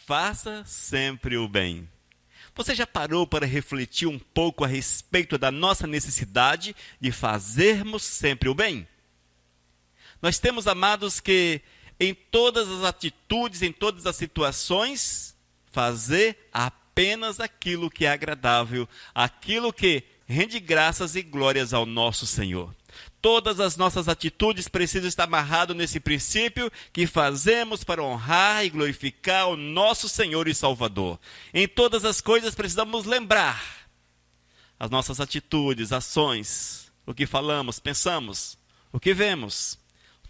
faça sempre o bem. Você já parou para refletir um pouco a respeito da nossa necessidade de fazermos sempre o bem? Nós temos, amados, que em todas as atitudes, em todas as situações, fazer apenas aquilo que é agradável, aquilo que rende graças e glórias ao nosso Senhor. Todas as nossas atitudes precisam estar amarradas nesse princípio que fazemos para honrar e glorificar o nosso Senhor e Salvador. Em todas as coisas precisamos lembrar as nossas atitudes, ações, o que falamos, pensamos, o que vemos.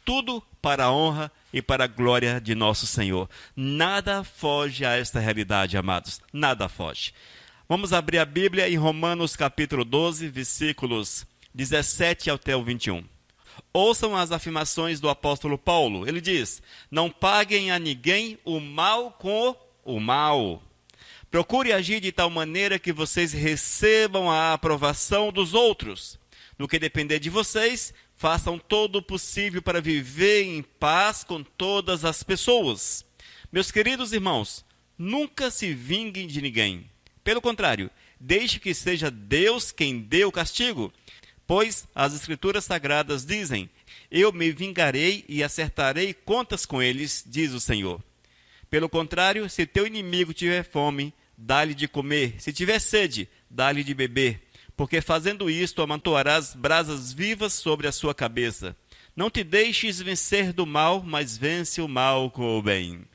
Tudo para a honra e para a glória de nosso Senhor. Nada foge a esta realidade, amados. Nada foge. Vamos abrir a Bíblia em Romanos capítulo 12, versículos 17 até o 21. Ouçam as afirmações do apóstolo Paulo. Ele diz: não paguem a ninguém o mal com o mal. Procure agir de tal maneira que vocês recebam a aprovação dos outros. No que depender de vocês, façam todo o possível para viver em paz com todas as pessoas. Meus queridos irmãos, nunca se vinguem de ninguém. Pelo contrário, deixe que seja Deus quem dê o castigo, pois as Escrituras Sagradas dizem: eu me vingarei e acertarei contas com eles, diz o Senhor. Pelo contrário, se teu inimigo tiver fome, dá-lhe de comer, se tiver sede, dá-lhe de beber, porque fazendo isto amontoarás brasas vivas sobre a sua cabeça. Não te deixes vencer do mal, mas vence o mal com o bem.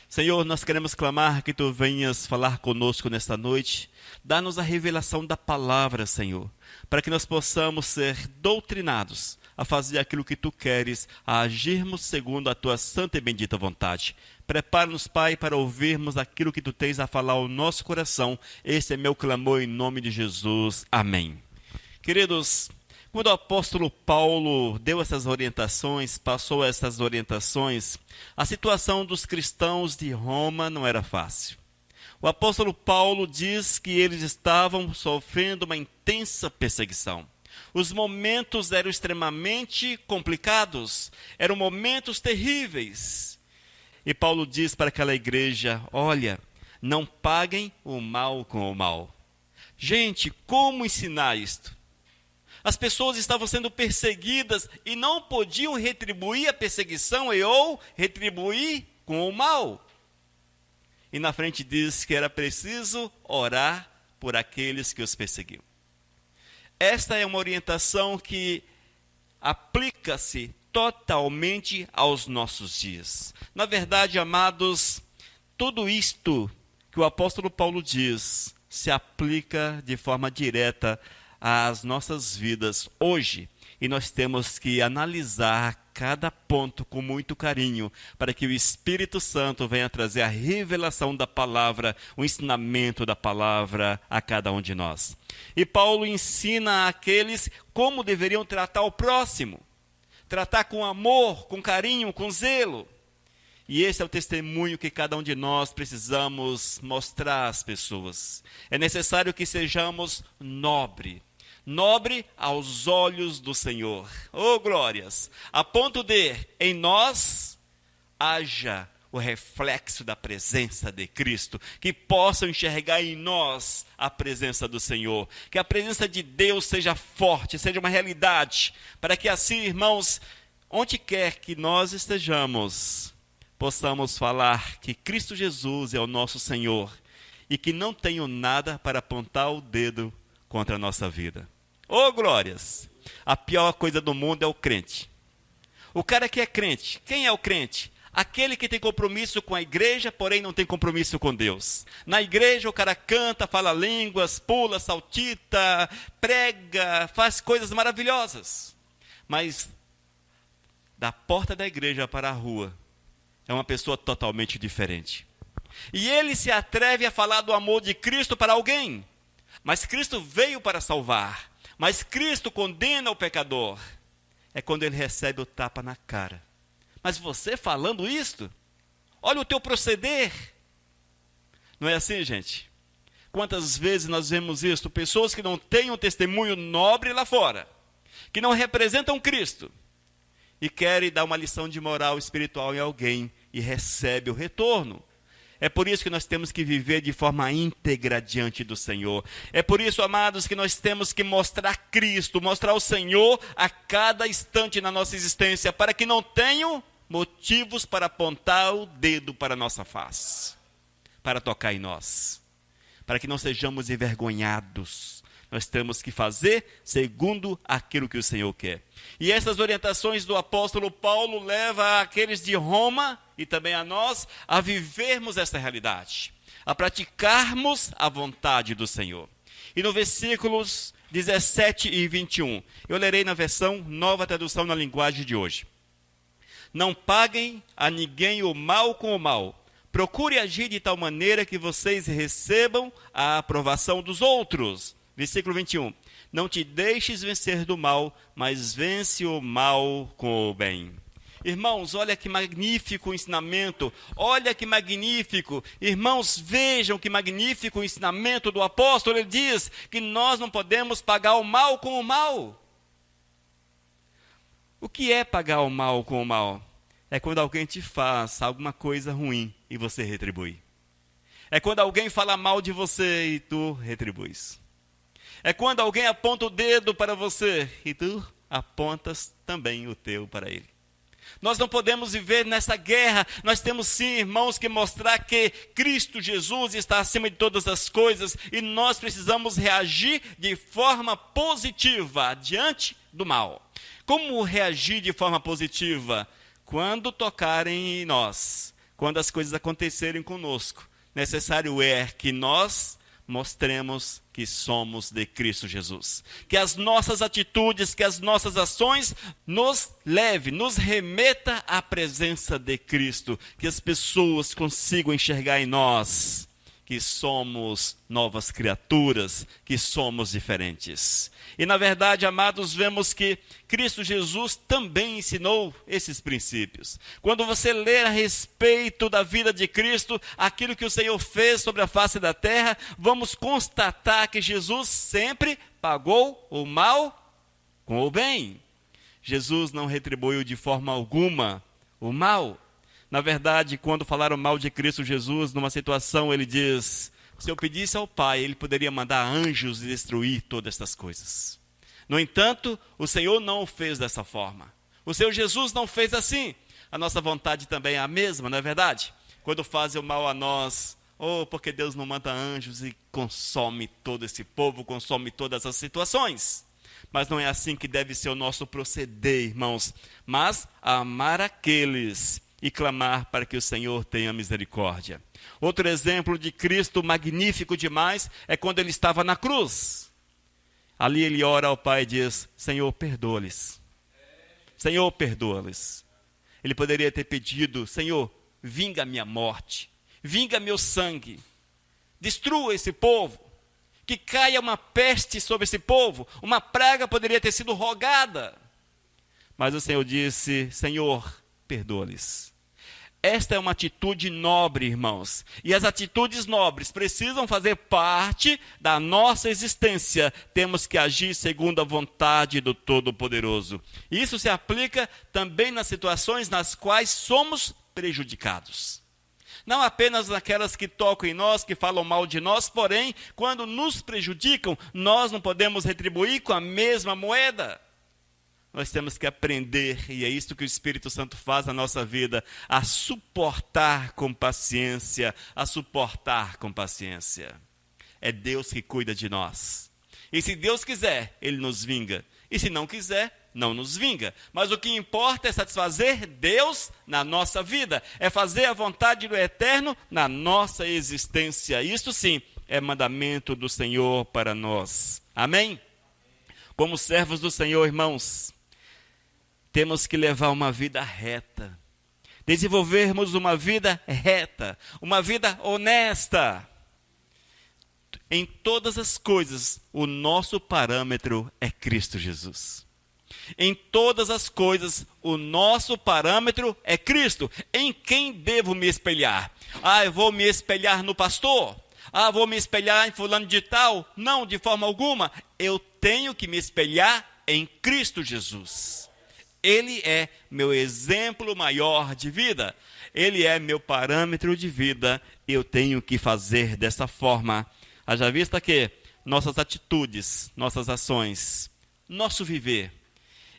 Senhor, nós queremos clamar que Tu venhas falar conosco nesta noite. Dá-nos a revelação da palavra, Senhor, para que nós possamos ser doutrinados a fazer aquilo que Tu queres, a agirmos segundo a Tua santa e bendita vontade. Prepara-nos, Pai, para ouvirmos aquilo que Tu tens a falar ao nosso coração. Esse é meu clamor em nome de Jesus. Amém. Queridos, quando o apóstolo Paulo deu essas orientações, passou essas orientações, a situação dos cristãos de Roma não era fácil. O apóstolo Paulo diz que eles estavam sofrendo uma intensa perseguição. Os momentos eram extremamente complicados, eram momentos terríveis. E Paulo diz para aquela igreja: olha, não paguem o mal com o mal. Gente, como ensinar isto? As pessoas estavam sendo perseguidas e não podiam retribuir a perseguição ou retribuir com o mal. E na frente diz que era preciso orar por aqueles que os perseguiam. Esta é uma orientação que aplica-se totalmente aos nossos dias. Na verdade, amados, tudo isto que o apóstolo Paulo diz se aplica de forma direta às nossas vidas hoje. E nós temos que analisar cada ponto com muito carinho, para que o Espírito Santo venha trazer a revelação da palavra, o ensinamento da palavra a cada um de nós. E Paulo ensina àqueles como deveriam tratar o próximo. Tratar com amor, com carinho, com zelo. E esse é o testemunho que cada um de nós precisamos mostrar às pessoas. É necessário que sejamos nobre aos olhos do Senhor. Oh, glórias! A ponto de, em nós, haja o reflexo da presença de Cristo, que possam enxergar em nós a presença do Senhor, que a presença de Deus seja forte, seja uma realidade, para que assim, irmãos, onde quer que nós estejamos, possamos falar que Cristo Jesus é o nosso Senhor e que não tenho nada para apontar o dedo contra a nossa vida. Oh, glórias! A pior coisa do mundo é o crente. O cara que é crente, quem é o crente? Aquele que tem compromisso com a igreja, porém não tem compromisso com Deus. Na igreja o cara canta, fala línguas, pula, saltita, prega, faz coisas maravilhosas. Mas da porta da igreja para a rua, é uma pessoa totalmente diferente. E ele se atreve a falar do amor de Cristo para alguém. Mas Cristo veio para salvar. Mas Cristo condena o pecador. É quando ele recebe o tapa na cara. Mas você falando isto? Olha o teu proceder. Não é assim, gente? Quantas vezes nós vemos isso? Pessoas que não têm um testemunho nobre lá fora. Que não representam Cristo. E querem dar uma lição de moral espiritual em alguém. E recebe o retorno. É por isso que nós temos que viver de forma íntegra diante do Senhor. É por isso, amados, que nós temos que mostrar Cristo, mostrar o Senhor a cada instante na nossa existência, para que não tenham motivos para apontar o dedo para a nossa face, para tocar em nós, para que não sejamos envergonhados. Nós temos que fazer segundo aquilo que o Senhor quer. E essas orientações do apóstolo Paulo levam aqueles de Roma e também a nós a vivermos essa realidade, a praticarmos a vontade do Senhor. E no versículos 17 e 21, eu lerei na versão Nova Tradução na linguagem de hoje. Não paguem a ninguém o mal com o mal. Procure agir de tal maneira que vocês recebam a aprovação dos outros. Versículo 21. Não te deixes vencer do mal, mas vence o mal com o bem. Irmãos, olha que magnífico ensinamento. Olha que magnífico. Irmãos, vejam que magnífico ensinamento do apóstolo. Ele diz que nós não podemos pagar o mal com o mal. O que é pagar o mal com o mal? É quando alguém te faz alguma coisa ruim e você retribui. É quando alguém fala mal de você e tu retribuis. É quando alguém aponta o dedo para você e tu apontas também o teu para ele. Nós não podemos viver nessa guerra. Nós temos sim, irmãos, que mostrar que Cristo Jesus está acima de todas as coisas e nós precisamos reagir de forma positiva diante do mal. Como reagir de forma positiva? Quando tocarem em nós, quando as coisas acontecerem conosco, necessário é que nós mostremos que somos de Cristo Jesus. Que as nossas atitudes, que as nossas ações nos leve, nos remeta à presença de Cristo. Que as pessoas consigam enxergar em nós que somos novas criaturas, que somos diferentes. E na verdade, amados, vemos que Cristo Jesus também ensinou esses princípios. Quando você lê a respeito da vida de Cristo, aquilo que o Senhor fez sobre a face da terra, vamos constatar que Jesus sempre pagou o mal com o bem. Jesus não retribuiu de forma alguma o mal. Na verdade, quando falaram mal de Cristo Jesus, numa situação, ele diz, se eu pedisse ao Pai, ele poderia mandar anjos e destruir todas estas coisas. No entanto, o Senhor não o fez dessa forma. O Senhor Jesus não fez assim. A nossa vontade também é a mesma, não é verdade? Quando fazem o mal a nós, porque Deus não manda anjos e consome todo esse povo, consome todas as situações. Mas não é assim que deve ser o nosso proceder, irmãos. Mas amar aqueles e clamar para que o Senhor tenha misericórdia. Outro exemplo de Cristo magnífico demais é quando ele estava na cruz. Ali ele ora ao Pai e diz, Senhor, perdoa-lhes. Senhor, perdoa-lhes. Ele poderia ter pedido, Senhor, vinga a minha morte, vinga meu sangue, destrua esse povo, que caia uma peste sobre esse povo, uma praga poderia ter sido rogada. Mas o Senhor disse, Senhor, perdoa-lhes. Esta é uma atitude nobre, irmãos. E as atitudes nobres precisam fazer parte da nossa existência. Temos que agir segundo a vontade do Todo-Poderoso. Isso se aplica também nas situações nas quais somos prejudicados. Não apenas naquelas que tocam em nós, que falam mal de nós, porém, quando nos prejudicam, nós não podemos retribuir com a mesma moeda. Nós temos que aprender, e é isso que o Espírito Santo faz na nossa vida, a suportar com paciência, a suportar com paciência. É Deus que cuida de nós. E se Deus quiser, Ele nos vinga. E se não quiser, não nos vinga. Mas o que importa é satisfazer Deus na nossa vida. É fazer a vontade do Eterno na nossa existência. Isso sim é mandamento do Senhor para nós. Amém? Como servos do Senhor, irmãos, temos que levar uma vida reta, desenvolvermos uma vida reta, uma vida honesta. Em todas as coisas, o nosso parâmetro é Cristo Jesus. Em todas as coisas, o nosso parâmetro é Cristo. Em quem devo me espelhar? Eu vou me espelhar no pastor? Vou me espelhar em fulano de tal? Não, de forma alguma. Eu tenho que me espelhar em Cristo Jesus. Ele é meu exemplo maior de vida. Ele é meu parâmetro de vida, eu tenho que fazer dessa forma. Haja vista que nossas atitudes, nossas ações, nosso viver,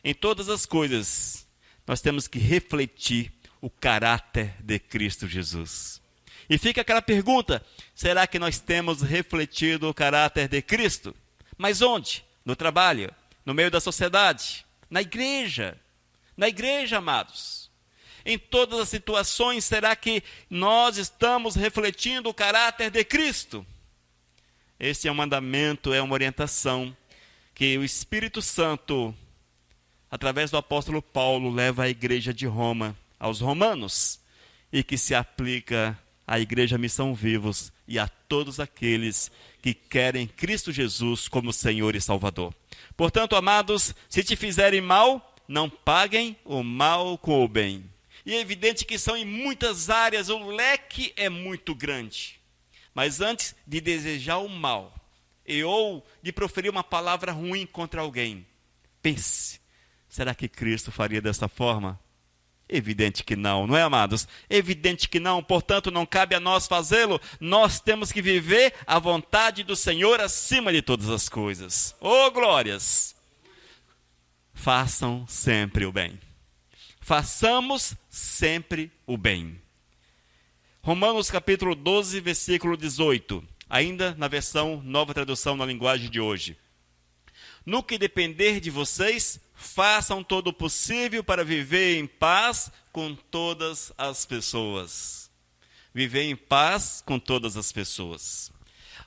em todas as coisas, nós temos que refletir o caráter de Cristo Jesus. E fica aquela pergunta, será que nós temos refletido o caráter de Cristo? Mas onde? No trabalho, no meio da sociedade, na igreja, amados. Em todas as situações, será que nós estamos refletindo o caráter de Cristo? Esse é um mandamento, é uma orientação que o Espírito Santo, através do apóstolo Paulo, leva à igreja de Roma, aos romanos, e que se aplica à igreja Missão Vivos e a todos aqueles que querem Cristo Jesus como Senhor e Salvador. Portanto, amados, se te fizerem mal, não paguem o mal com o bem. E é evidente que são em muitas áreas, o leque é muito grande. Mas antes de desejar o mal, ou de proferir uma palavra ruim contra alguém, pense, será que Cristo faria dessa forma? Evidente que não, não é, amados? Evidente que não, portanto não cabe a nós fazê-lo, nós temos que viver a vontade do Senhor acima de todas as coisas. Oh, glórias! Façam sempre o bem. Façamos sempre o bem. Romanos capítulo 12, versículo 18, ainda na versão Nova Tradução na linguagem de hoje. No que depender de vocês, façam todo o possível para viver em paz com todas as pessoas. Viver em paz com todas as pessoas.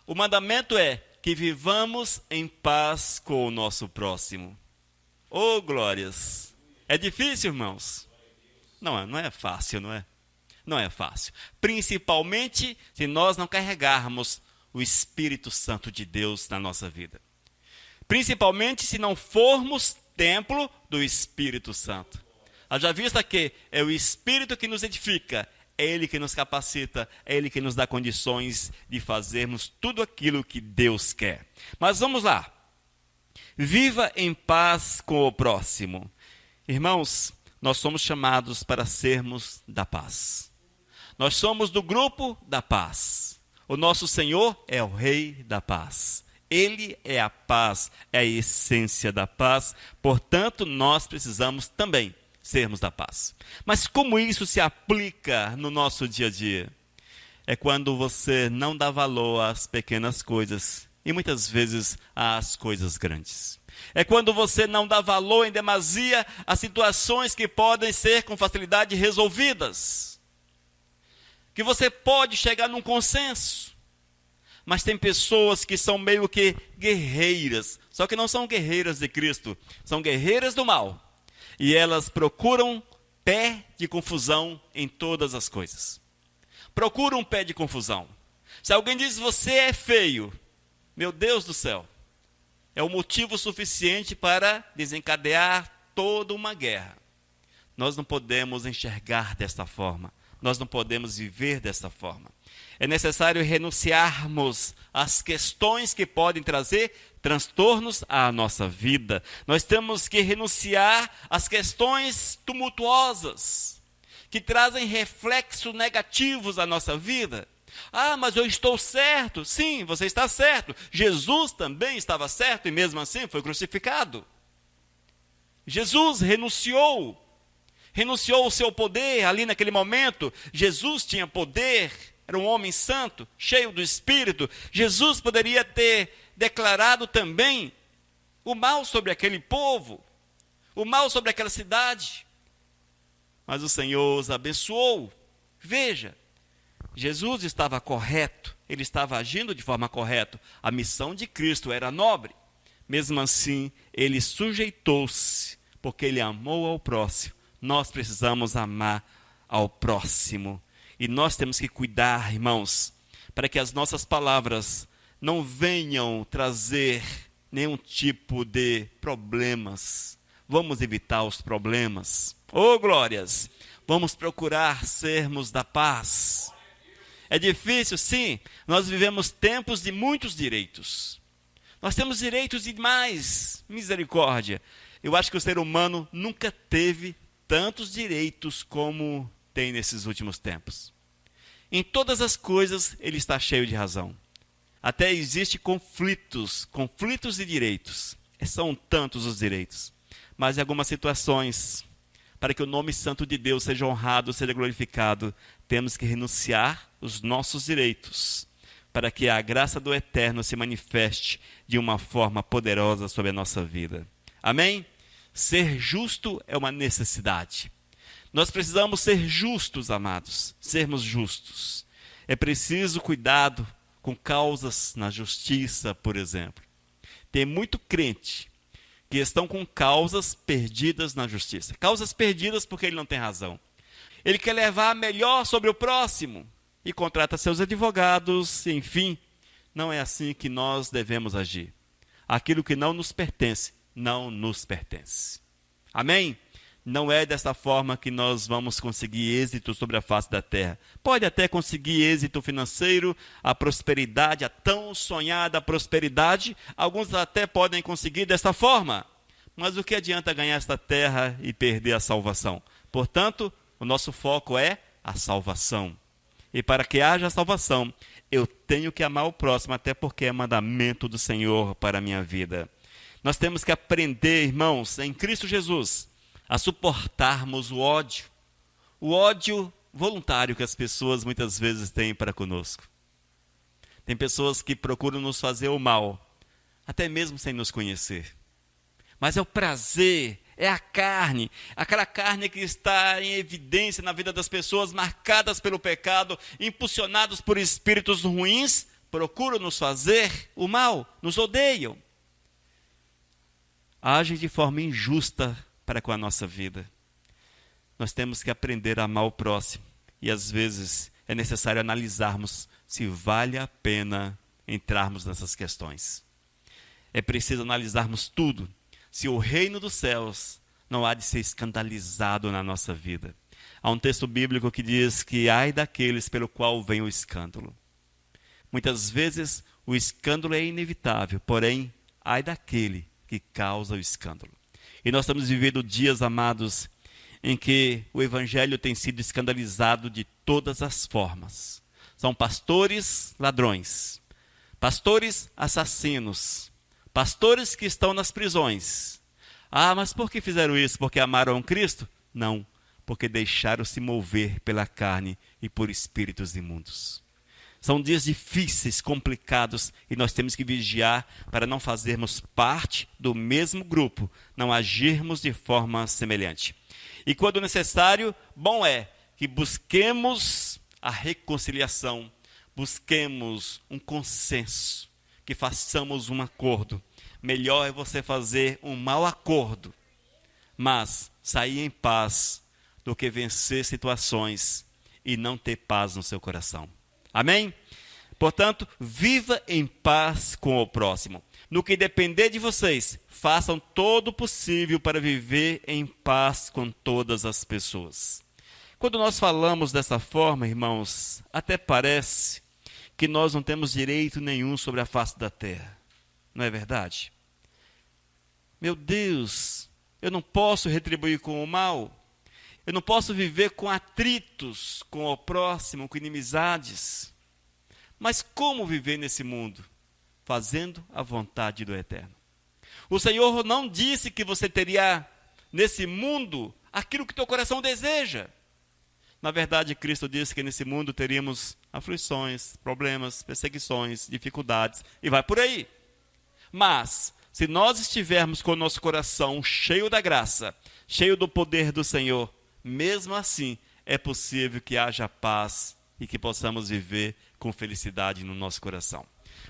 O mandamento é que vivamos em paz com o nosso próximo. Oh, glórias! É difícil, irmãos? Não é fácil, não é? Não é fácil. Principalmente se nós não carregarmos o Espírito Santo de Deus na nossa vida. Principalmente se não formos templo do Espírito Santo. Haja vista que é o Espírito que nos edifica, é Ele que nos capacita, é Ele que nos dá condições de fazermos tudo aquilo que Deus quer. Mas vamos lá. Viva em paz com o próximo. Irmãos, nós somos chamados para sermos da paz. Nós somos do grupo da paz. O nosso Senhor é o Rei da paz. Ele é a paz, é a essência da paz. Portanto, nós precisamos também sermos da paz. Mas como isso se aplica no nosso dia a dia? É quando você não dá valor às pequenas coisas e muitas vezes às coisas grandes. É quando você não dá valor em demasia às situações que podem ser com facilidade resolvidas. Que você pode chegar num consenso. Mas tem pessoas que são meio que guerreiras, só que não são guerreiras de Cristo, são guerreiras do mal. E elas procuram pé de confusão em todas as coisas. Procuram pé de confusão. Se alguém diz você é feio, meu Deus do céu, é o motivo suficiente para desencadear toda uma guerra. Nós não podemos enxergar desta forma, nós não podemos viver desta forma. É necessário renunciarmos às questões que podem trazer transtornos à nossa vida. Nós temos que renunciar às questões tumultuosas, que trazem reflexos negativos à nossa vida. Ah, mas eu estou certo. Sim, você está certo. Jesus também estava certo e mesmo assim foi crucificado. Jesus renunciou o seu poder ali naquele momento. Jesus tinha poder. Era um homem santo, cheio do Espírito. Jesus poderia ter declarado também o mal sobre aquele povo, o mal sobre aquela cidade. Mas o Senhor os abençoou. Veja, Jesus estava correto, ele estava agindo de forma correta. A missão de Cristo era nobre. Mesmo assim, ele sujeitou-se, porque ele amou ao próximo. Nós precisamos amar ao próximo. E nós temos que cuidar, irmãos, para que as nossas palavras não venham trazer nenhum tipo de problemas. Vamos evitar os problemas. Oh, glórias! Vamos procurar sermos da paz. É difícil, sim. Nós vivemos tempos de muitos direitos. Nós temos direitos demais. Misericórdia. Eu acho que o ser humano nunca teve tantos direitos como tem nesses últimos tempos. Em todas as coisas, ele está cheio de razão. Até existem conflitos de direitos. São tantos os direitos. Mas em algumas situações, para que o nome santo de Deus seja honrado, seja glorificado, temos que renunciar os nossos direitos, para que a graça do Eterno se manifeste de uma forma poderosa sobre a nossa vida. Amém? Ser justo é uma necessidade. Nós precisamos ser justos, amados, sermos justos. É preciso cuidado com causas na justiça, por exemplo. Tem muito crente que estão com causas perdidas na justiça. Causas perdidas porque ele não tem razão. Ele quer levar melhor sobre o próximo e contrata seus advogados, enfim. Não é assim que nós devemos agir. Aquilo que não nos pertence, não nos pertence. Amém? Não é dessa forma que nós vamos conseguir êxito sobre a face da terra. Pode até conseguir êxito financeiro, a prosperidade, a tão sonhada prosperidade. Alguns até podem conseguir dessa forma. Mas o que adianta ganhar esta terra e perder a salvação? Portanto, o nosso foco é a salvação. E para que haja salvação, eu tenho que amar o próximo, até porque é mandamento do Senhor para a minha vida. Nós temos que aprender, irmãos, em Cristo Jesus, a suportarmos o ódio voluntário que as pessoas muitas vezes têm para conosco. Tem pessoas que procuram nos fazer o mal, até mesmo sem nos conhecer. Mas é o prazer, é a carne, aquela carne que está em evidência na vida das pessoas, marcadas pelo pecado, impulsionados por espíritos ruins, procuram nos fazer o mal, nos odeiam. Agem de forma injusta para com a nossa vida. Nós temos que aprender a amar o próximo. E às vezes é necessário analisarmos se vale a pena entrarmos nessas questões. É preciso analisarmos tudo. Se o reino dos céus não há de ser escandalizado na nossa vida. Há um texto bíblico que diz que ai daqueles pelo qual vem o escândalo. Muitas vezes o escândalo é inevitável, porém, ai daquele que causa o escândalo. E nós estamos vivendo dias, amados, em que o evangelho tem sido escandalizado de todas as formas. São pastores ladrões, pastores assassinos, pastores que estão nas prisões. Ah, mas por que fizeram isso? Porque amaram Cristo? Não, porque deixaram-se mover pela carne e por espíritos imundos. São dias difíceis, complicados, e nós temos que vigiar para não fazermos parte do mesmo grupo, não agirmos de forma semelhante. E quando necessário, bom é que busquemos a reconciliação, busquemos um consenso, que façamos um acordo. Melhor é você fazer um mau acordo, mas sair em paz, do que vencer situações e não ter paz no seu coração. Amém? Portanto, viva em paz com o próximo. No que depender de vocês, façam todo o possível para viver em paz com todas as pessoas. Quando nós falamos dessa forma, irmãos, até parece que nós não temos direito nenhum sobre a face da terra. Não é verdade? Meu Deus, eu não posso retribuir com o mal. Eu não posso viver com atritos com o próximo, com inimizades. Mas como viver nesse mundo? Fazendo a vontade do Eterno. O Senhor não disse que você teria nesse mundo aquilo que teu coração deseja. Na verdade, Cristo disse que nesse mundo teríamos aflições, problemas, perseguições, dificuldades, e vai por aí. Mas, se nós estivermos com o nosso coração cheio da graça, cheio do poder do Senhor, mesmo assim, é possível que haja paz e que possamos viver com felicidade no nosso coração.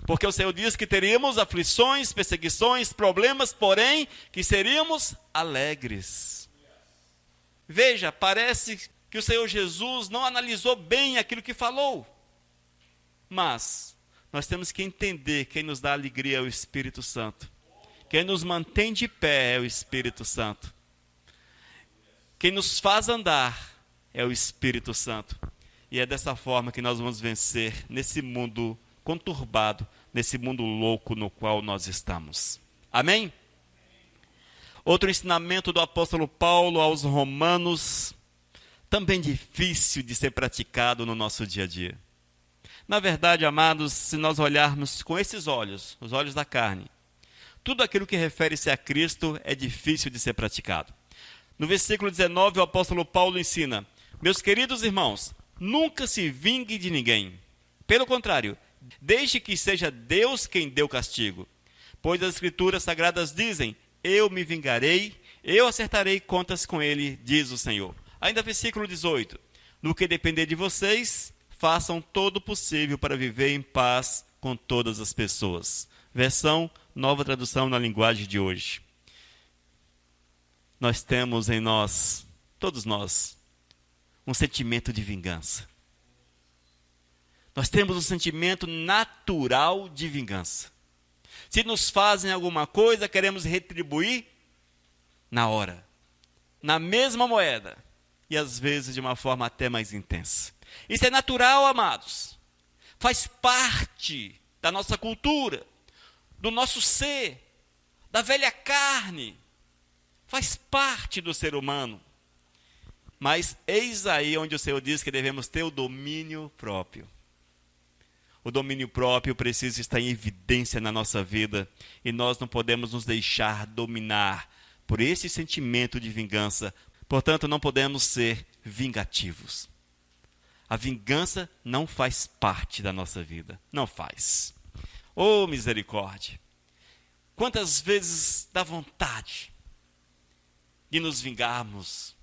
Porque o Senhor diz que teríamos aflições, perseguições, problemas, porém, que seríamos alegres. Veja, parece que o Senhor Jesus não analisou bem aquilo que falou. Mas nós temos que entender que quem nos dá alegria é o Espírito Santo. Quem nos mantém de pé é o Espírito Santo. Quem nos faz andar é o Espírito Santo. E é dessa forma que nós vamos vencer nesse mundo conturbado, nesse mundo louco no qual nós estamos. Amém? Outro ensinamento do apóstolo Paulo aos Romanos também difícil de ser praticado no nosso dia a dia. Na verdade, amados, se nós olharmos com esses olhos, os olhos da carne, tudo aquilo que refere-se a Cristo é difícil de ser praticado. No versículo 19, o apóstolo Paulo ensina: meus queridos irmãos, nunca se vingue de ninguém. Pelo contrário, deixe que seja Deus quem dê o castigo. Pois as Escrituras Sagradas dizem: eu me vingarei, eu acertarei contas com ele, diz o Senhor. Ainda versículo 18: no que depender de vocês, façam todo o possível para viver em paz com todas as pessoas. Versão Nova Tradução na linguagem de hoje. Nós temos em nós, todos nós, um sentimento de vingança. Nós temos um sentimento natural de vingança. Se nos fazem alguma coisa, queremos retribuir na hora, na mesma moeda, e às vezes de uma forma até mais intensa. Isso é natural, amados. Faz parte da nossa cultura, do nosso ser, da velha carne. Faz parte do ser humano. Mas eis aí onde o Senhor diz que devemos ter o domínio próprio. O domínio próprio precisa estar em evidência na nossa vida, e nós não podemos nos deixar dominar por esse sentimento de vingança. Portanto, não podemos ser vingativos. A vingança não faz parte da nossa vida. Não faz. Oh, misericórdia! Quantas vezes dá vontade de nos vingarmos?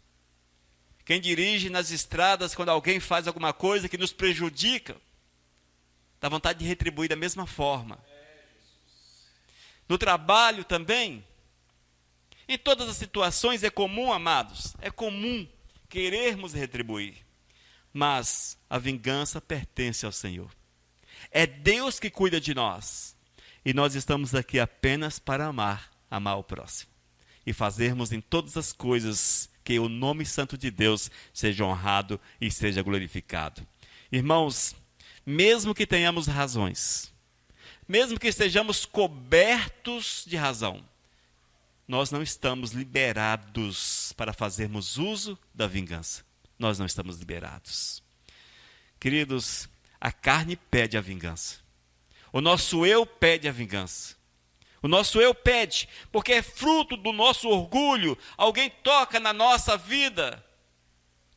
Quem dirige nas estradas, quando alguém faz alguma coisa que nos prejudica, dá vontade de retribuir da mesma forma. No trabalho também. Em todas as situações é comum, amados, é comum querermos retribuir. Mas a vingança pertence ao Senhor. É Deus que cuida de nós. E nós estamos aqui apenas para amar o próximo. E fazermos em todas as coisas que o nome santo de Deus seja honrado e seja glorificado. Irmãos, mesmo que tenhamos razões, mesmo que estejamos cobertos de razão, nós não estamos liberados para fazermos uso da vingança. Nós não estamos liberados. Queridos, a carne pede a vingança. O nosso eu pede a vingança. O nosso eu pede, porque é fruto do nosso orgulho. Alguém toca na nossa vida,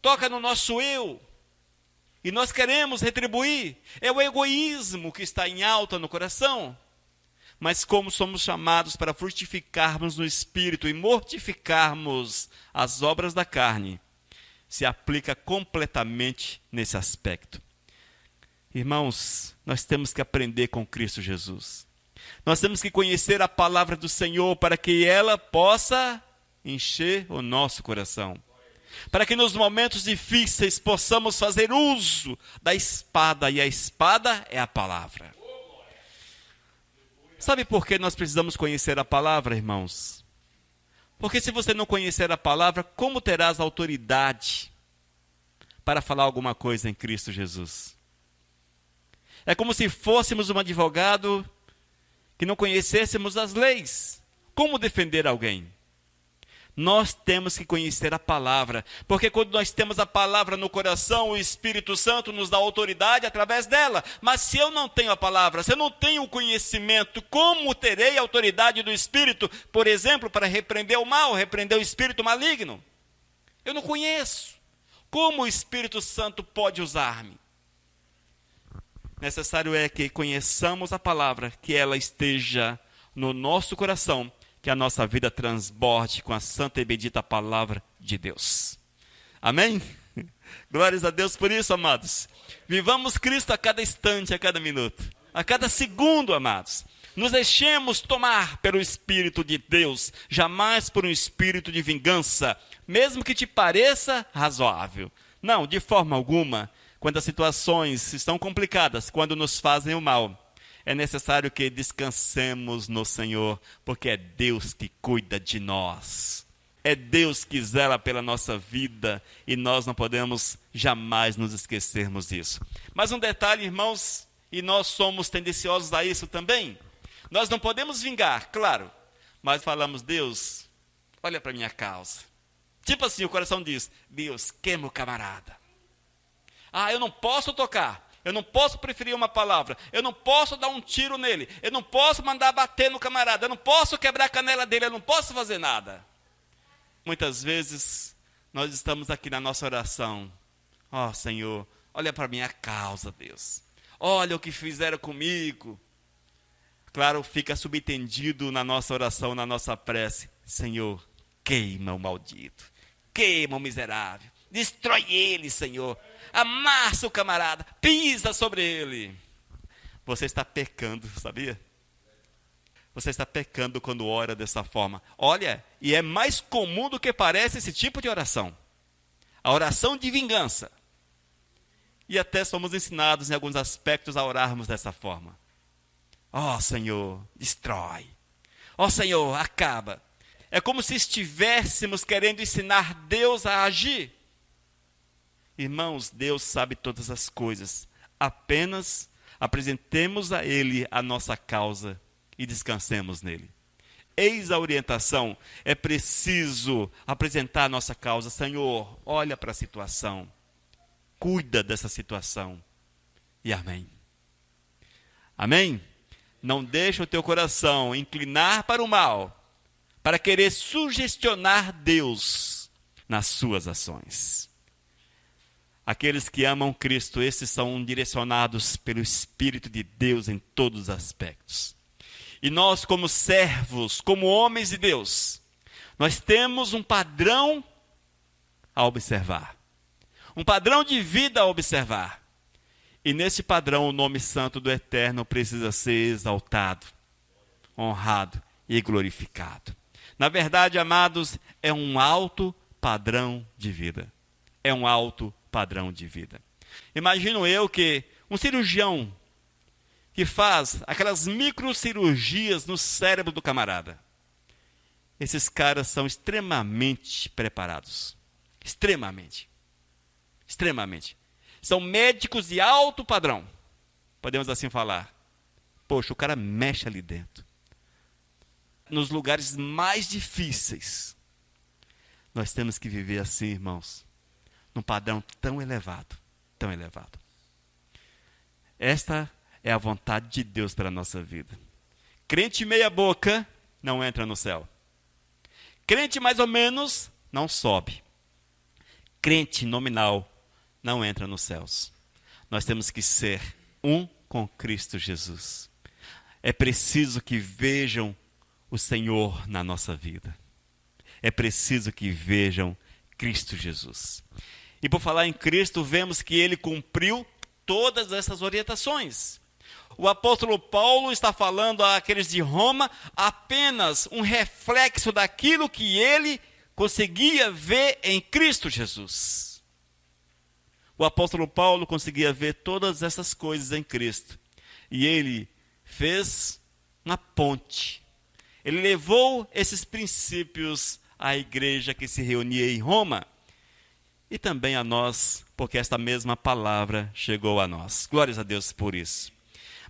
toca no nosso eu, e nós queremos retribuir. É o egoísmo que está em alta no coração. Mas como somos chamados para frutificarmos no Espírito e mortificarmos as obras da carne, se aplica completamente nesse aspecto. Irmãos, nós temos que aprender com Cristo Jesus. Nós temos que conhecer a palavra do Senhor para que ela possa encher o nosso coração. Para que nos momentos difíceis possamos fazer uso da espada, e a espada é a palavra. Sabe por que nós precisamos conhecer a palavra, irmãos? Porque se você não conhecer a palavra, como terás autoridade para falar alguma coisa em Cristo Jesus? É como se fôssemos um advogado que não conhecêssemos as leis. Como defender alguém? Nós temos que conhecer a palavra, porque quando nós temos a palavra no coração, o Espírito Santo nos dá autoridade através dela. Mas se eu não tenho a palavra, se eu não tenho o conhecimento, como terei a autoridade do Espírito, por exemplo, para repreender o mal, repreender o espírito maligno? Eu não conheço. Como o Espírito Santo pode usar-me? Necessário é que conheçamos a palavra, que ela esteja no nosso coração, que a nossa vida transborde com a santa e bendita palavra de Deus. Amém? Glórias a Deus por isso, amados. Vivamos Cristo a cada instante, a cada minuto, a cada segundo, amados. Nos deixemos tomar pelo Espírito de Deus, jamais por um espírito de vingança, mesmo que te pareça razoável. Não, de forma alguma. Quando as situações estão complicadas, quando nos fazem o mal, é necessário que descansemos no Senhor, porque é Deus que cuida de nós. É Deus que zela pela nossa vida, e nós não podemos jamais nos esquecermos disso. Mas um detalhe, irmãos, e nós somos tendenciosos a isso também. Nós não podemos vingar, claro, mas falamos: Deus, olha para a minha causa. Tipo assim, o coração diz: Deus, queima o camarada. Ah, eu não posso tocar. Eu não posso preferir uma palavra. Eu não posso dar um tiro nele. Eu não posso mandar bater no camarada. Eu não posso quebrar a canela dele. Eu não posso fazer nada. Muitas vezes nós estamos aqui na nossa oração. Ó, Senhor, olha para a minha causa, Deus. Olha o que fizeram comigo. Claro, fica subentendido na nossa oração, na nossa prece. Senhor, queima o maldito. Queima o miserável. Destrói ele, Senhor. Amassa o camarada. Pisa sobre ele. Você está pecando, sabia? Você está pecando quando ora dessa forma. Olha, e é mais comum do que parece esse tipo de oração. A oração de vingança. E até somos ensinados em alguns aspectos a orarmos dessa forma. Ó Senhor, destrói. Ó Senhor, acaba. É como se estivéssemos querendo ensinar Deus a agir. Irmãos, Deus sabe todas as coisas. Apenas apresentemos a Ele a nossa causa e descansemos nele. Eis a orientação. É preciso apresentar a nossa causa. Senhor, olha para a situação. Cuida dessa situação. E amém. Amém? Não deixa o teu coração inclinar para o mal, para querer sugestionar Deus nas suas ações. Aqueles que amam Cristo, esses são direcionados pelo Espírito de Deus em todos os aspectos. E nós, como servos, como homens de Deus, nós temos um padrão a observar. Um padrão de vida a observar. E nesse padrão, o nome santo do Eterno precisa ser exaltado, honrado e glorificado. Na verdade, amados, é um alto padrão de vida. É um alto padrão de vida. Imagino eu que um cirurgião que faz aquelas microcirurgias no cérebro do camarada. Esses caras são extremamente preparados. Extremamente. São médicos de alto padrão. Podemos assim falar. Poxa, o cara mexe ali dentro. Nos lugares mais difíceis. Nós temos que viver assim, irmãos. Num padrão tão elevado. Tão elevado. Esta é a vontade de Deus para a nossa vida. Crente meia boca não entra no céu. Crente mais ou menos não sobe. Crente nominal não entra nos céus. Nós temos que ser um com Cristo Jesus. É preciso que vejam o Senhor na nossa vida. É preciso que vejam Cristo Jesus. E por falar em Cristo, vemos que ele cumpriu todas essas orientações. O apóstolo Paulo está falando àqueles de Roma apenas um reflexo daquilo que ele conseguia ver em Cristo Jesus. O apóstolo Paulo conseguia ver todas essas coisas em Cristo. E ele fez uma ponte. Ele levou esses princípios à igreja que se reunia em Roma. E também a nós, porque esta mesma palavra chegou a nós. Glórias a Deus por isso.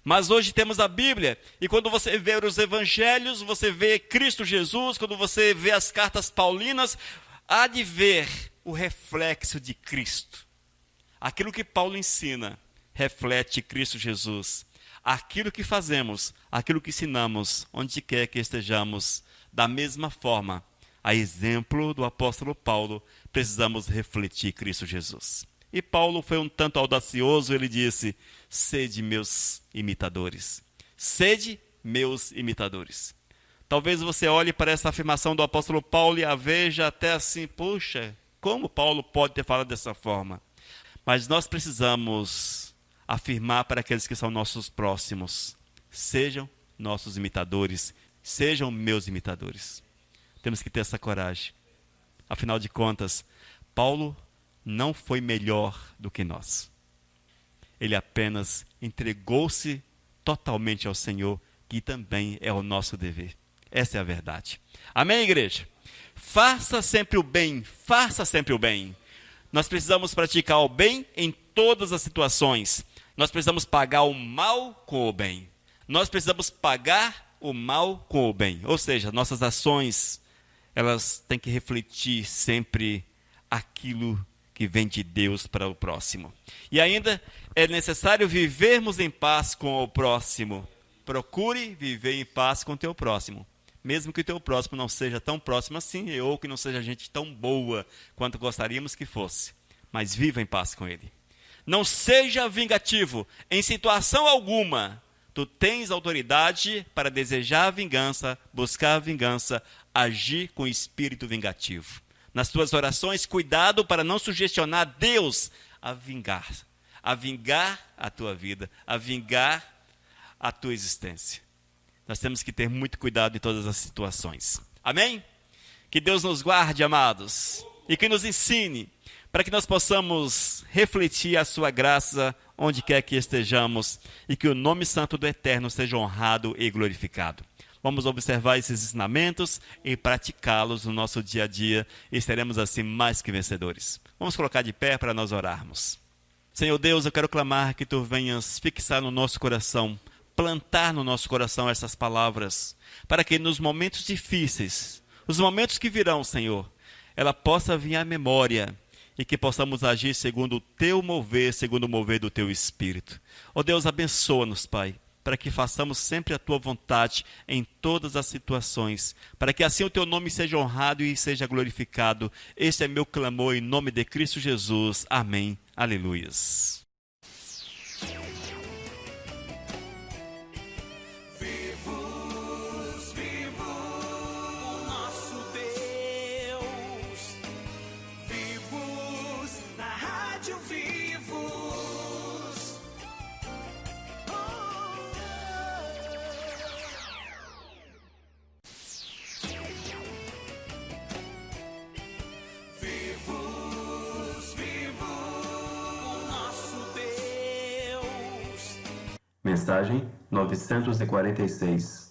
Mas hoje temos a Bíblia, e quando você vê os evangelhos, você vê Cristo Jesus, quando você vê as cartas paulinas, há de ver o reflexo de Cristo. Aquilo que Paulo ensina, reflete Cristo Jesus. Aquilo que fazemos, aquilo que ensinamos, onde quer que estejamos, da mesma forma, a exemplo do apóstolo Paulo, precisamos refletir Cristo Jesus. E Paulo foi um tanto audacioso, ele disse: sede meus imitadores. Sede meus imitadores. Talvez você olhe para essa afirmação do apóstolo Paulo e a veja até assim: puxa, como Paulo pode ter falado dessa forma? Mas nós precisamos afirmar para aqueles que são nossos próximos: sejam nossos imitadores, sejam meus imitadores. Temos que ter essa coragem. Afinal de contas, Paulo não foi melhor do que nós. Ele apenas entregou-se totalmente ao Senhor, que também é o nosso dever. Essa é a verdade. Amém, igreja? Faça sempre o bem, faça sempre o bem. Nós precisamos praticar o bem em todas as situações. Nós precisamos pagar o mal com o bem. Nós precisamos pagar o mal com o bem. Ou seja, nossas ações, elas têm que refletir sempre aquilo que vem de Deus para o próximo. E ainda é necessário vivermos em paz com o próximo. Procure viver em paz com o teu próximo. Mesmo que o teu próximo não seja tão próximo assim, ou que não seja gente tão boa quanto gostaríamos que fosse. Mas viva em paz com ele. Não seja vingativo em situação alguma. Tu tens autoridade para desejar a vingança, buscar a vingança, agir com espírito vingativo. Nas tuas orações, cuidado para não sugestionar Deus a vingar a tua vida, a vingar a tua existência. Nós temos que ter muito cuidado em todas as situações. Amém? Que Deus nos guarde, amados, e que nos ensine para que nós possamos refletir a sua graça onde quer que estejamos e que o nome santo do Eterno seja honrado e glorificado. Vamos observar esses ensinamentos e praticá-los no nosso dia a dia e seremos assim mais que vencedores. Vamos colocar de pé para nós orarmos. Senhor Deus, eu quero clamar que Tu venhas fixar no nosso coração, plantar no nosso coração essas palavras, para que nos momentos difíceis, os momentos que virão, Senhor, ela possa vir à memória e que possamos agir segundo o Teu mover, segundo o mover do Teu Espírito. Ó Deus, abençoa-nos, Pai, para que façamos sempre a Tua vontade em todas as situações, para que assim o Teu nome seja honrado e seja glorificado. Este é meu clamor em nome de Cristo Jesus. Amém. Aleluias. Mensagem 946.